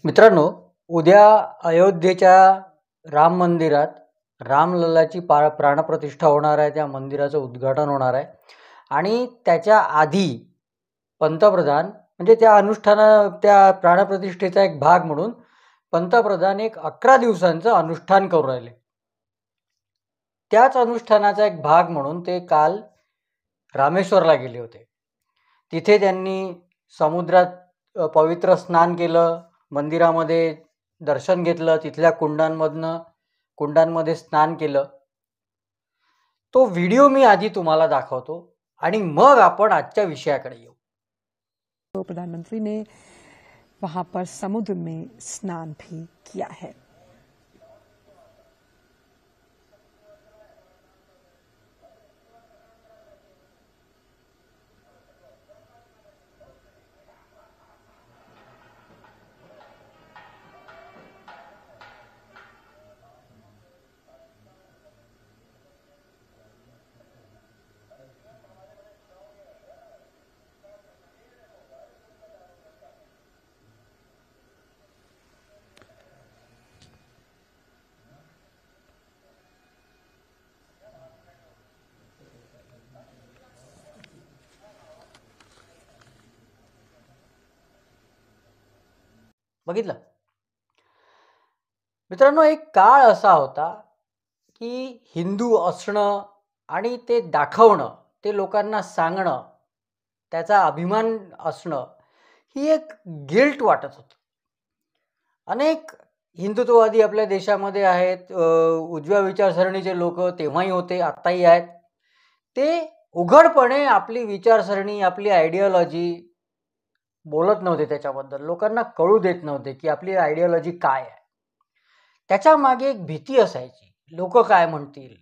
मित्रांनो, उद्या अयोध्येच्या राम मंदिरात रामलल्लाची प्राणप्रतिष्ठा होणार आहे. त्या मंदिराचं उद्घाटन होणार आहे आणि त्याच्या आधी पंतप्रधान म्हणजे त्या प्राणप्रतिष्ठेचा एक भाग म्हणून पंतप्रधान एक 11 दिवसांचं अनुष्ठान करून राहिले. त्याच अनुष्ठानाचा एक भाग म्हणून ते काल रामेश्वरला गेले होते. तिथे त्यांनी समुद्रात पवित्र स्नान केलं, मंदिरामध्ये दर्शन घेतलं, तिथल्या कुंडांमध्ये स्नान केलं. तो व्हिडिओ मी आधी तुम्हाला दाखवतो आणि मग आपण आजच्या विषयाकडे येऊ. प्रधानमंत्री ने वहां पर समुद्र में स्नान भी किया है. बघितलं मित्रांनो, एक काळ असा होता की हिंदू असणं आणि ते दाखवणं, ते लोकांना सांगणं, त्याचा अभिमान असणं ही एक गिल्ट वाटत होतं. अनेक हिंदुत्ववादी आपल्या देशामध्ये आहेत. उजव्या विचारसरणीचे लोक तेव्हाही होते, आत्ताही आहेत. ते उघडपणे आपली विचारसरणी, आपली आयडियोलॉजी बोलत नव्हते. त्याच्याबद्दल लोकांना कळू देत नव्हते की आपली आयडियोलॉजी काय आहे. त्याच्या मागे एक भीती असायची, लोक काय म्हणतील,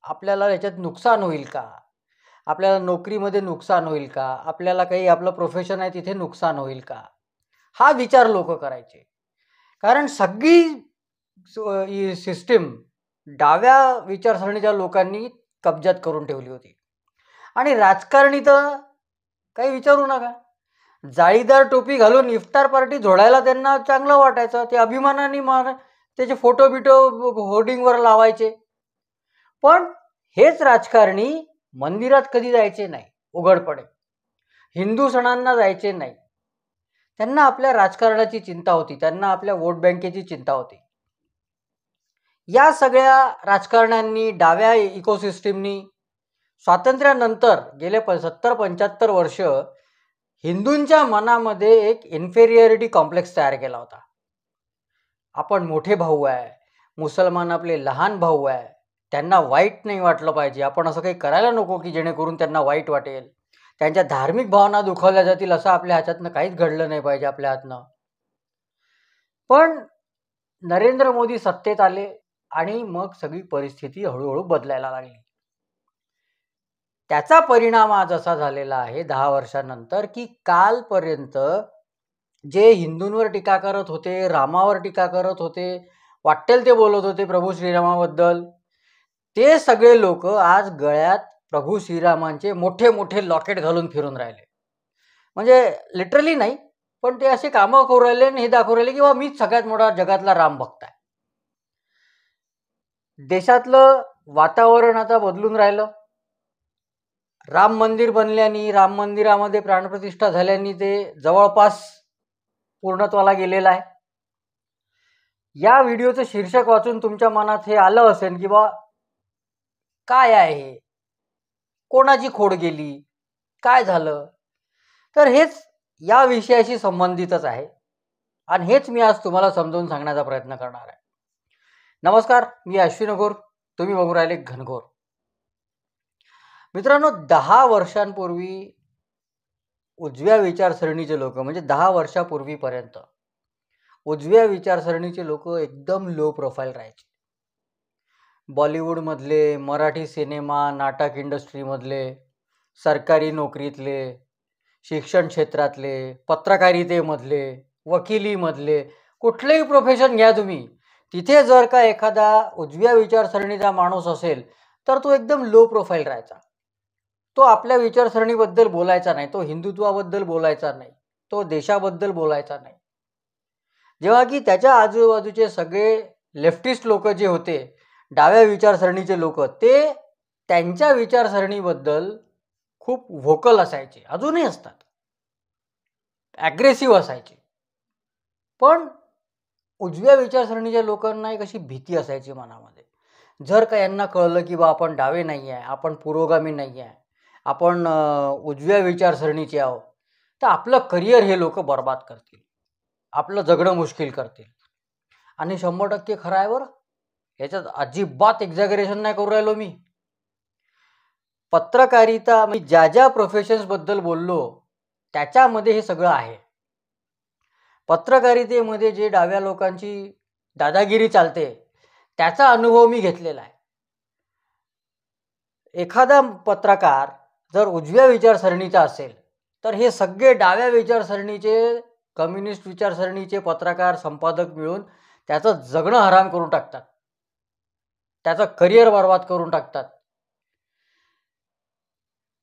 आपल्याला याच्यात नुकसान होईल का, आपल्याला नोकरीमध्ये नुकसान होईल का, आपल्याला काही आपलं प्रोफेशन आहे तिथे नुकसान होईल का, हा विचार लोक करायचे. कारण सगळी सिस्टीम डाव्या विचारसरणीच्या लोकांनी कब्जात करून ठेवली होती. आणि राजकारणी तर काही विचारू नका. जाळीदार टोपी घालून इफ्तार पार्टी झोडायला त्यांना चांगलं वाटायचं. ते अभिमानाने त्याचे फोटो होर्डिंगवर लावायचे. पण हेच राजकारणी मंदिरात कधी जायचे नाही उघडपणे, हिंदू सणांना जायचे नाही. त्यांना आपल्या राजकारणाची चिंता होती, त्यांना आपल्या वोट बँकेची चिंता होती. या सगळ्या राजकारण्यांनी, डाव्या इकोसिस्टीमनी स्वातंत्र्यानंतर गेले 70-75 वर्ष हिंदूंच्या मनामध्ये एक इन्फेरियरिटी कॉम्प्लेक्स तयार केला होता. आपण मोठे भाऊ आहे, मुसलमान आपले लहान भाऊ आहे, त्यांना वाईट नाही वाटलं पाहिजे, आपण असं काही करायला नको की जेणेकरून त्यांना वाईट वाटेल, त्यांच्या धार्मिक भावना दुखावल्या जातील, असं आपल्या हातातनं काहीच घडलं नाही पाहिजे आपल्या हातनं. पण नरेंद्र मोदी सत्तेत आले आणि मग सगळी परिस्थिती हळूहळू बदलायला लागली. त्याचा परिणाम आज असा झालेला आहे 10 वर्षानंतर की कालपर्यंत जे हिंदूंवर टीका करत होते, रामावर टीका करत होते, वाटेल ते बोलत होते प्रभू श्रीरामाबद्दल, ते सगळे लोक आज गळ्यात प्रभू श्रीरामांचे मोठे मोठे लॉकेट घालून फिरून राहिले. म्हणजे लिटरली नाही, पण ते असे कामं करू राहिले आणि हे दाखवू राहिले की बा मीच सगळ्यात मोठा जगातला राम भक्त आहे. देशातलं वातावरण आता बदलून राहिलं. राम मंदिर बनल्याने, राम मंदिरामध्ये प्राणप्रतिष्ठा झाल्याने ते जवळपास पूर्णत्वाला गेलेलं आहे. या व्हिडिओचं शीर्षक वाचून तुमच्या मनात हे आलं असेल की बा काय आहे, कोणाची खोड गेली, काय झालं. तर हेच या विषयाशी संबंधितच आहे आणि हेच मी आज तुम्हाला समजावून सांगण्याचा प्रयत्न करणार आहे. नमस्कार, मी अश्विन घोर, तुम्ही बघू राहिले घनघोर. मित्रांनो, 10 वर्षांपूर्वी उजव्या विचारसरणीचे लोक, म्हणजे 10 वर्षापूर्वीपर्यंत उजव्या विचारसरणीचे लोक एकदम लो प्रोफाईल राहायचे. बॉलिवूडमधले, मराठी सिनेमा नाटक इंडस्ट्रीमधले, सरकारी नोकरीतले, शिक्षण क्षेत्रातले, पत्रकारितेमधले, वकिलीमधले, कुठलेही प्रोफेशन घ्या तुम्ही, तिथे जर का एखादा उजव्या विचारसरणीचा माणूस असेल तर तो एकदम लो प्रोफाईल राहायचा. तो आपल्या विचारसरणीबद्दल बोलायचा नाही, तो हिंदुत्वाबद्दल बोलायचा नाही, तो देशाबद्दल बोलायचा नाही. जेव्हा की त्याच्या आजूबाजूचे सगळे लेफ्टिस्ट लोक जे होते, डाव्या विचारसरणीचे लोक, ते त्यांच्या विचारसरणीबद्दल खूप व्होकल असायचे, अजूनही असतात, ॲग्रेसिव्ह असायचे. पण उजव्या विचारसरणीच्या लोकांना एक अशी भीती असायची मनामध्ये. जर का यांना कळलं की बा आपण डावे नाही आहे, आपण पुरोगामी नाही आहे, आपण उजव्या विचारसरणीचे आहोत, तर आपलं करिअर हे लोक बर्बाद करतील, आपलं जगणं मुश्किल करतील. आणि 100% खरं आहे बरं, याच्यात अजिबात एक्झॅगरेशन नाही करू राहिलो मी. पत्रकारिता मी ज्या ज्या प्रोफेशन्सबद्दल बोललो त्याच्यामध्ये हे सगळं आहे. पत्रकारितेमध्ये जे डाव्या लोकांची दादागिरी चालते त्याचा अनुभव मी घेतलेला आहे. एखादा पत्रकार जर उजव्या विचारसरणीचा असेल तर हे सगळे डाव्या विचारसरणीचे, कम्युनिस्ट विचारसरणीचे पत्रकार, संपादक मिळून त्याचं जगणं हराम करून टाकतात, त्याचं करिअर बर्बाद करून टाकतात.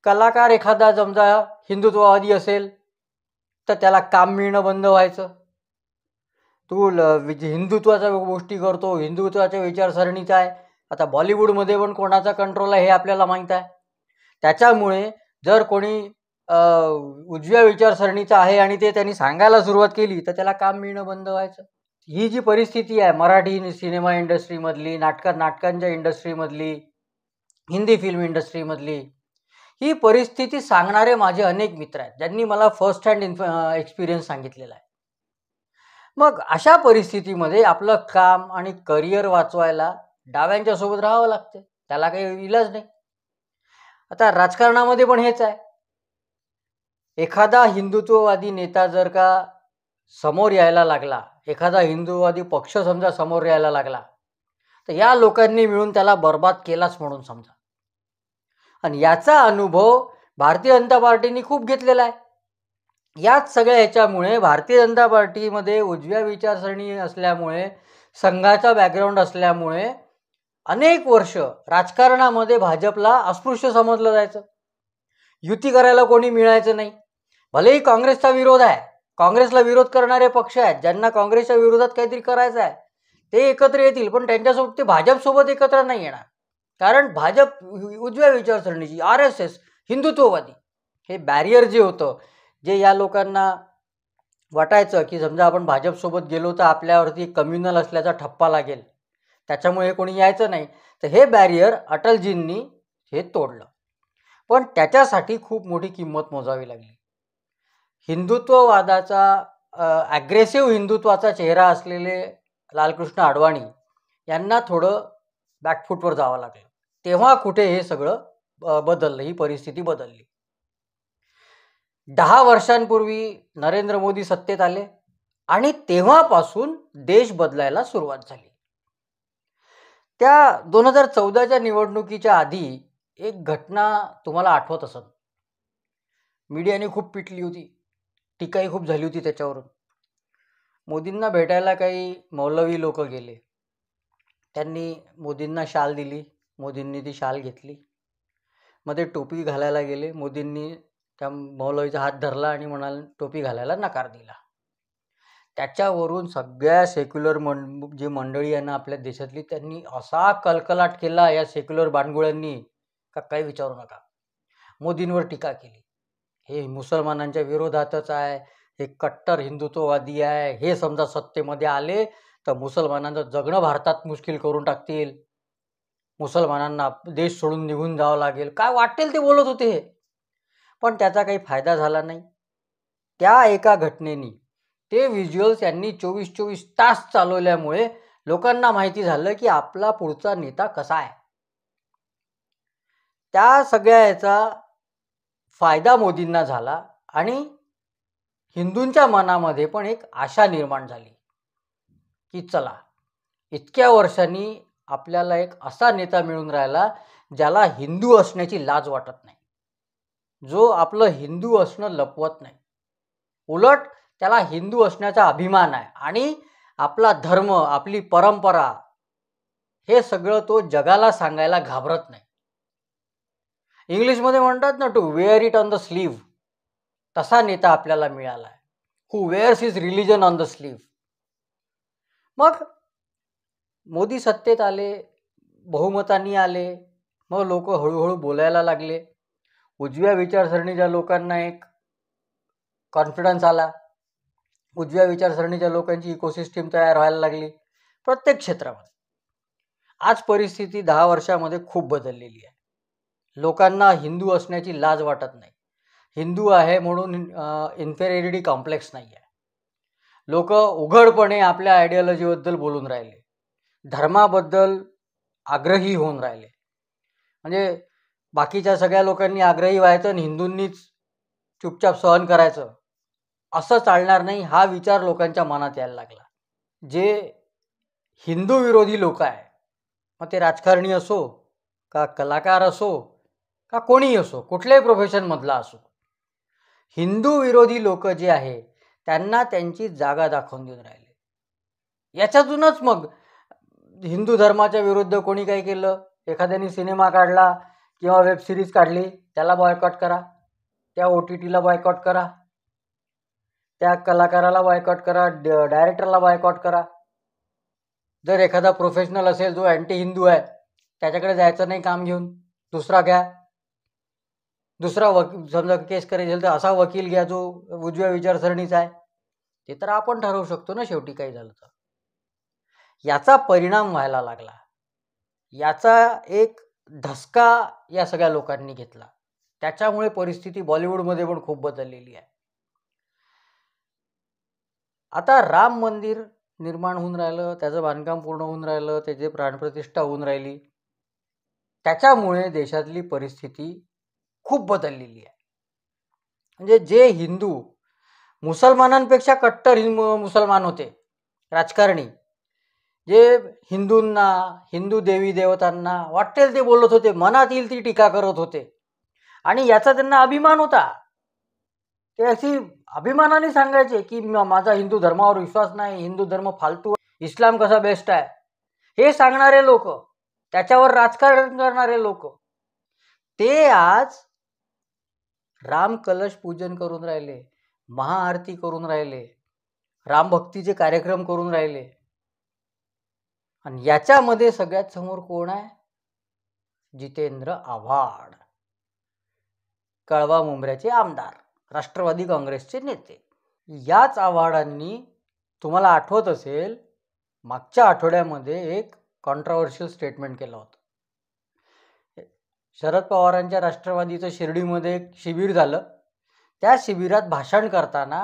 कलाकार एखादा समजा हिंदुत्ववादी असेल तर त्याला काम मिळणं बंद व्हायचं. तू हिंदुत्वाच्या गोष्टी करतो, हिंदुत्वाच्या विचारसरणीचा आहे. आता बॉलिवूडमध्ये पण कोणाचा कंट्रोल आहे हे आपल्याला माहीत आहे. त्याच्यामुळे जर कोणी उजव्या विचारसरणीचा आहे आणि ते त्यांनी सांगायला सुरुवात केली तर त्याला काम मिळणं बंद व्हायचं. ही जी परिस्थिती आहे मराठी सिनेमा इंडस्ट्रीमधली, नाटकांच्या इंडस्ट्रीमधली, हिंदी फिल्म इंडस्ट्रीमधली, ही परिस्थिती सांगणारे माझे अनेक मित्र आहेत ज्यांनी मला फर्स्ट हँड एक्सपिरियन्स सांगितलेला आहे. मग अशा परिस्थितीमध्ये आपलं काम आणि करिअर वाचवायला डाव्यांच्या सोबत राहावं लागते, त्याला काही इलाज नाही. आता राजकारणामध्ये पण हेच आहे. एखादा हिंदुत्ववादी नेता जर का समोर यायला लागला, एखादा हिंदुत्ववादी पक्ष समजा समोर यायला लागला, तर या लोकांनी मिळून त्याला बर्बाद केलाच म्हणून समजा. आणि याचा अनुभव भारतीय जनता पार्टीने खूप घेतलेला आहे. याच सगळ्या ह्याच्यामुळे भारतीय जनता पार्टीमध्ये उजव्या विचारसरणी असल्यामुळे, संघाचा बॅकग्राऊंड असल्यामुळे अनेक वर्ष राजकारणामध्ये भाजपला अस्पृश्य समजलं जायचं, युती करायला कोणी मिळायचं नाही. भलेही काँग्रेसचा विरोध आहे, काँग्रेसला विरोध करणारे पक्ष आहेत, ज्यांना काँग्रेसच्या विरोधात काहीतरी करायचं आहे ते एकत्र येतील, पण त्यांच्यासोबत ते भाजपसोबत एकत्र नाही येणार. कारण भाजप उजव्या विचारसरणीची, RSS, हिंदुत्ववादी, हे बॅरियर जे होतं, जे या लोकांना वाटायचं की समजा आपण भाजपसोबत गेलो तर आपल्यावरती कम्युनल असल्याचा ठप्पा लागेल, त्याच्यामुळे कोणी यायचं नाही, तर हे बॅरियर अटलजींनी हे तोडलं. पण त्याच्यासाठी खूप मोठी किंमत मोजावी लागली. हिंदुत्ववादाचा, ॲग्रेसिव्ह हिंदुत्वाचा चेहरा असलेले लालकृष्ण अडवाणी यांना थोडं बॅकफूटवर जावं लागलं. तेव्हा कुठे हे सगळं बदललं, ही परिस्थिती बदलली. 10 वर्षांपूर्वी नरेंद्र मोदी सत्तेत आले आणि तेव्हापासून देश बदलायला सुरुवात झाली. त्या 2014च्या निवडणुकीच्या आधी एक घटना तुम्हाला आठवत असेल, मीडियाने खूप पिटली होती, टीकाही खूप झाली होती त्याच्यावरून. मोदींना भेटायला काही मौलवी लोक गेले, त्यांनी मोदींना शाल दिली, मोदींनी ती शाल घेतली, मध्ये टोपी घालायला गेले, मोदींनी त्या मौलवीचा हात धरला आणि म्हणाले टोपी घालायला नकार दिला. त्याच्यावरून सगळ्या सेक्युलर जी मंडळी आहे ना आपल्या देशातली, त्यांनी असा कलकलाट केला या सेक्युलर बांडगुळ्यांनी का काही विचारू नका. मोदींवर टीका केली, हे मुसलमानांच्या विरोधातच आहे, हे कट्टर हिंदुत्ववादी आहे, हे समजा सत्तेमध्ये आले तर मुसलमानांचं जगणं भारतात मुश्किल करून टाकतील, मुसलमानांना देश सोडून निघून जावं लागेल, काय वाटेल ते बोलत होते हे. पण त्याचा काही फायदा झाला नाही. त्या एका घटनेनी, ते व्हिज्युअल्स यांनी 24 तास चालवल्यामुळे लोकांना माहिती झालं की आपला पुढचा नेता कसा आहे. त्या सगळ्या याचा फायदा मोदींना झाला आणि हिंदूंच्या मनामध्ये पण एक आशा निर्माण झाली की चला, इतक्या वर्षांनी आपल्याला एक असा नेता मिळून राहिला ज्याला हिंदू असण्याची लाज वाटत नाही, जो आपलं हिंदू असणं लपवत नाही, उलट त्याला हिंदू असण्याचा अभिमान आहे आणि आपला धर्म, आपली परंपरा, हे सगळं तो जगाला सांगायला घाबरत नाही. इंग्लिशमध्ये म्हणतात ना, to wear it on the sleeve, तसा नेता आपल्याला मिळाला आहे, who wears his religion on the sleeve. मग मोदी सत्तेत आले, बहुमतांनी आले, मग लोक हळूहळू बोलायला लागले. उजव्या विचारसरणीच्या लोकांना एक कॉन्फिडन्स आला. उजव्या विचारसरणीच्या लोकांची इकोसिस्टीम तयार व्हायला लागली प्रत्येक क्षेत्रामध्ये. आज परिस्थिती 10 वर्षामध्ये खूप बदललेली आहे. लोकांना हिंदू असण्याची लाज वाटत नाही. हिंदू आहे म्हणून इन्फेरियरिटी कॉम्प्लेक्स नाही आहे. लोक उघडपणे आपल्या आयडियोलॉजीबद्दल बोलून राहिले, धर्माबद्दल आग्रही होऊन राहिले. म्हणजे बाकीच्या सगळ्या लोकांनी आग्रही व्हायचं आणि हिंदूंनीच चुपचाप सहन करायचं, असं चालणार नाही, हा विचार लोकांच्या मनात यायला लागला. जे हिंदू विरोधी लोक आहे, मग ते राजकारणी असो का कलाकार असो का कोणीही असो, कुठल्याही प्रोफेशनमधला असो, हिंदू विरोधी लोक जे आहे त्यांना त्यांची जागा दाखवून देऊन राहिले. याच्यातूनच मग हिंदू धर्माच्या विरुद्ध कोणी काय केलं, एखाद्याने सिनेमा काढला किंवा वेब सिरीज काढली, त्याला बॉयकॉट करा, त्या OTTला बॉयकॉट करा, त्या कलाकाराला बॉयकॉट करा, डायरेक्टरला बॉयकॉट करा. जर एखादा प्रोफेशनल असेल जो अँटी हिंदू आहे, त्याच्याकडे जायचं नाही काम घेऊन, दुसरा घ्या. दुसरा वकील, समजा केस करायची असेल तर असा वकील घ्या जो उजव्या विचारसरणीचा आहे. ते तर आपण ठरवू शकतो ना शेवटी काही झालं तर. याचा परिणाम व्हायला लागला. याचा एक धसका या सगळ्या लोकांनी घेतला. त्याच्यामुळे परिस्थिती बॉलिवूडमध्ये पण खूप बदललेली आहे. आता राम मंदिर निर्माण होऊन राहिलं, त्याचं बांधकाम पूर्ण होऊन राहिलं, त्याची प्राणप्रतिष्ठा होऊन राहिली. त्याच्यामुळे देशातली परिस्थिती खूप बदललेली आहे. म्हणजे जे हिंदू मुसलमानांपेक्षा कट्टर मुसलमान होते राजकारणी, जे हिंदूंना, हिंदू देवी देवतांना वाटेल ते बोलत होते, मनात येईल ती टीका करत होते आणि याचा त्यांना अभिमान होता. ते अशी अभिमानाने सांगायचे की माझा हिंदू धर्मावर विश्वास नाही, हिंदू धर्म फालतू, इस्लाम कसा बेस्ट आहे, हे सांगणारे लोक, त्याच्यावर राजकारण करणारे लोक, ते आज राम कलश पूजन करून राहिले, महाआरती करून राहिले, रामभक्तीचे कार्यक्रम करून राहिले. आणि याच्यामध्ये सगळ्यात समोर कोण आहे? जितेंद्र आव्हाड, कळवा मुंब्र्याचे आमदार, राष्ट्रवादी काँग्रेसचे नेते. याच आव्हाडांनी, तुम्हाला आठवत असेल, मागच्या आठवड्यामध्ये एक कॉन्ट्रोवर्शियल स्टेटमेंट केलं होतं. शरद पवारांच्या राष्ट्रवादीचं शिर्डीमध्ये एक शिबिर झालं. त्या शिबिरात भाषण करताना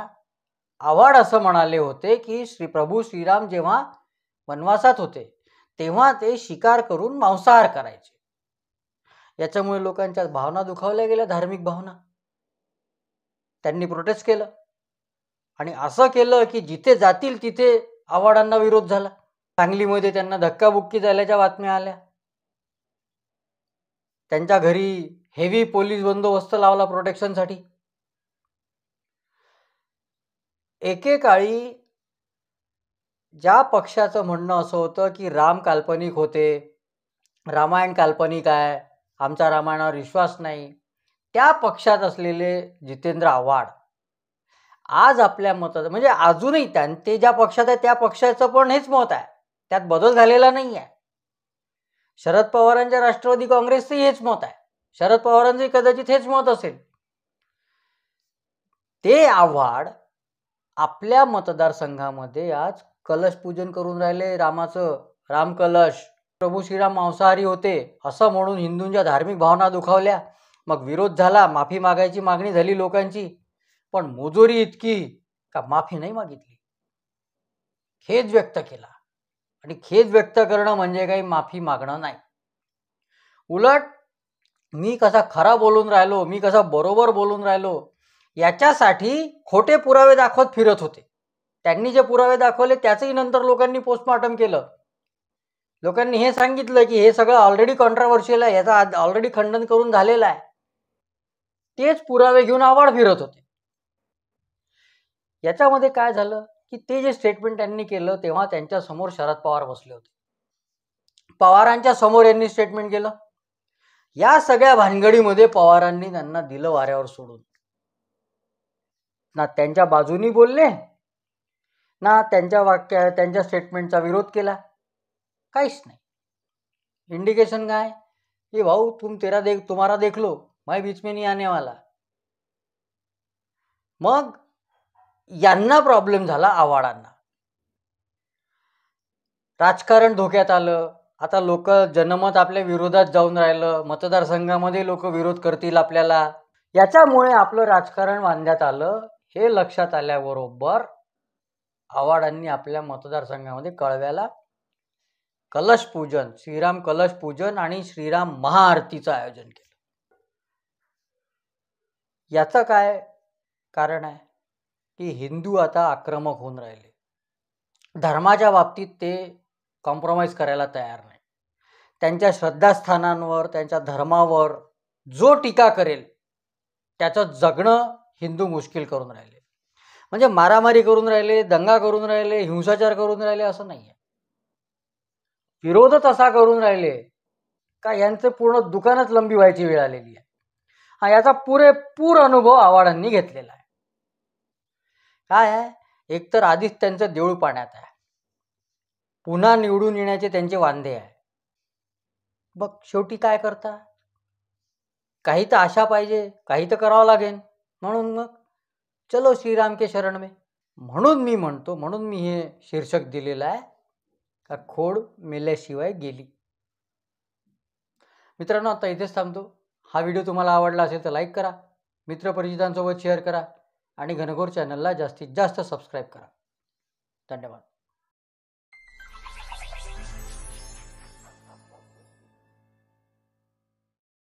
आव्हाड असं म्हणाले होते की प्रभू श्रीराम जेव्हा वनवासात होते तेव्हा ते शिकार करून मांसाहार करायचे. याच्यामुळे लोकांच्या भावना दुखावल्या गेल्या, धार्मिक भावना. त्यांनी प्रोटेस्ट केलं आणि असं केलं की जिथे जातील तिथे आव्हाडांना विरोध झाला. सांगलीमध्ये त्यांना धक्काबुक्की झाल्याच्या बातम्या आल्या. त्यांच्या घरी हेवी पोलीस बंदोबस्त लावला प्रोटेक्शनसाठी. एकेकाळी ज्या पक्षाचं म्हणणं असं होतं की राम काल्पनिक होते, रामायण काल्पनिक आहे, आमचा रामायणावर विश्वास नाही, त्या पक्षात असलेले जितेंद्र आव्हाड आज आपल्या मतात, म्हणजे अजूनही ते ज्या पक्षात आहे त्या पक्षाचं पण हेच मत आहे, त्यात बदल झालेला नाही आहे. शरद पवारांच्या राष्ट्रवादी काँग्रेसचंही हेच मत आहे, शरद पवारांचंही कदाचित हेच मत असेल. ते आव्हाड आपल्या मतदारसंघामध्ये आज कलश पूजन करून राहिले, रामाचं, राम कलश. प्रभू श्रीराम मांसाहारी होते असं म्हणून हिंदूंच्या धार्मिक भावना दुखावल्या. मग विरोध झाला, माफी मागायची मागणी झाली लोकांची, पण मुजोरी इतकी का माफी नाही मागितली, खेद व्यक्त केला. आणि खेद व्यक्त करणं म्हणजे काही माफी मागणं नाही. उलट मी कसा खरा बोलून राहिलो, मी कसा बरोबर बोलून राहिलो याच्यासाठी खोटे पुरावे दाखवत फिरत होते. त्यांनी जे पुरावे दाखवले त्याचंही नंतर लोकांनी पोस्टमॉर्टम केलं. लोकांनी हे सांगितलं की हे सगळं ऑलरेडी कॉन्ट्रोवर्शियल आहे, याचा ऑलरेडी खंडन करून झालेलं आहे. तेच पुरावे घेऊन आव्हाड फिरत होते. याच्यामध्ये काय झालं की ते जे स्टेटमेंट त्यांनी केलं तेव्हा त्यांच्या समोर शरद पवार बसले होते. पवारांच्या समोर यांनी स्टेटमेंट केलं. या सगळ्या भानगडीमध्ये पवारांनी त्यांना दिलं वाऱ्यावर सोडून. ना त्यांच्या बाजूनी बोलले ना त्यांच्या स्टेटमेंटचा विरोध केला, काहीच नाही. इंडिकेशन काय की भाऊ तुम्हारा देख लो, मैं बीच में नहीं आने वाला. मग यांना प्रॉब्लेम झाला, आव्हाडांना. राजकारण धोक्यात आलं. आता लोक जनमत आपल्या विरोधात जाऊन राहिलं, मतदारसंघामध्ये लोक विरोध करतील आपल्याला. याच्यामुळे आपलं राजकारण वांद्यात आलं. हे लक्षात आल्याबरोबर आव्हाडांनी आपल्या मतदारसंघामध्ये कळव्याला कलश पूजन, श्रीराम कलश पूजन आणि श्रीराम महाआरतीचं आयोजन केलं. याचं काय कारण आहे की हिंदू आता आक्रमक होऊन राहिले. धर्माच्या बाबतीत ते कॉम्प्रोमाइज करायला तयार नाही. त्यांच्या श्रद्धास्थानांवर, त्यांच्या धर्मावर जो टीका करेल त्याचं जगणं हिंदू मुश्किल करून राहिले. म्हणजे मारामारी करून राहिले, दंगा करून राहिले, हिंसाचार करून राहिले असं नाही आहे. विरोधच असा करून राहिले का यांचं पूर्ण दुकानच लंबी व्हायची वेळ आलेली आहे. याचा पुरेपूर अनुभव आव्हाडांनी घेतलेला आहे. काय आहे, एकतर आधीच त्यांचं देऊळ पाण्यात आहे, पुन्हा निवडून येण्याचे त्यांचे वांदे आहे. मग शेवटी काय करता, काही तर आशा पाहिजे, काही तर करावं लागेल. म्हणून मग चलो श्रीराम के शरण में. म्हणून मी हे शीर्षक दिलेलं आहे का खोड मेल्याशिवाय गेली. मित्रांनो, आता इथेच थांबतो. हा व्हिडिओ तुम्हाला आवडला असेल तर लाईक करा, मित्रपरिचितांसोबत शेअर करा आणि घनघोर चॅनलला जास्तीत जास्त सबस्क्राईब करा. धन्यवाद.